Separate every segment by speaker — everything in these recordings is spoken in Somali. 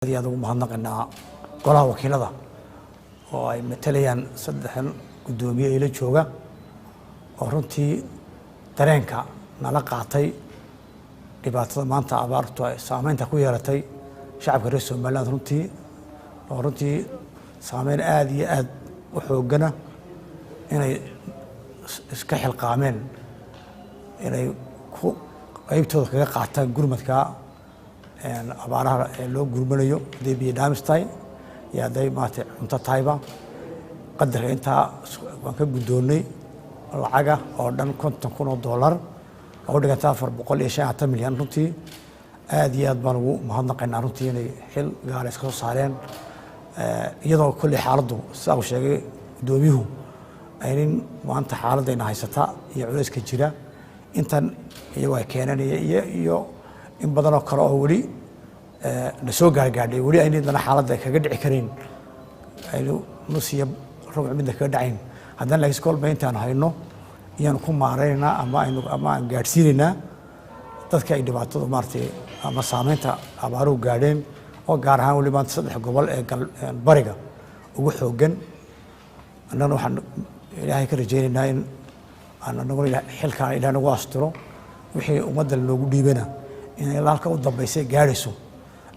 Speaker 1: aad ugu mahadnaqaynaa golaha wakiilada oo ay matalayaan saddexdan gudoomiye ee la jooga oo runtii dareenka nala qaatay dhibaatada maanta abaartu ay saameynta ku yeelatay shacabka reer Soomaaliland runtii saameyn aad iyo aad u xoogana inay iska xilqaameen inay ku qaybtooda kaga qaataan gurmadka abaaraha loo gurmanayo hadday biyo dhaamistay iyo hadday maanta cunto tahayba qadarka intaa waan ka guddoonnay lacaga oo dhan $50,000 oo u dhiganta $450 milyan runtii aad iyo aad baan ugu mahadnaqaynaa runtii inay xil gaar iska soo saareen iyadoo kulli xaaladdu sidaa uu sheegay gudoomiyuhu aynin maanta xaaladayna haysata iyo culayska jira intan iyagoo ay keeneen iyo in badan oo kale oo weli la soo gaargaadhay weli aynidana xaaladda kaga dhici karin aynu nusiya rubuc midna kaga dhacayn haddana laakiin kolba intaan hayno iyaan ku maaraynaa ama aan gaadhsiinaynaa dadka ay dhibaatadu maartay ama saameynta abaaruhu gaadheen oo gaar ahaan weli maanta 3 gobol ee bariga ugu xooggan annana waxaan ilaahay ka rajaynaynaa in aan anagu xilkaan ilaahay nagu astiro wixii ummadda loogu dhiibana inay halka u dambaysay gaadhayso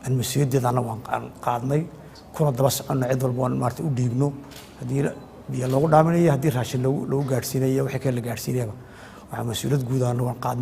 Speaker 1: aan mas'uuliyaddeeda anagu aan qaadnay kuna daba soconno cid walba aan maartay u dhiibno haddii biyo loogu dhaaminayo haddii raashin lagu gaadhsiinayo wixii kale la gaadhsiinayaba waxaa mas'uuliyad guud anagu aan qaadnay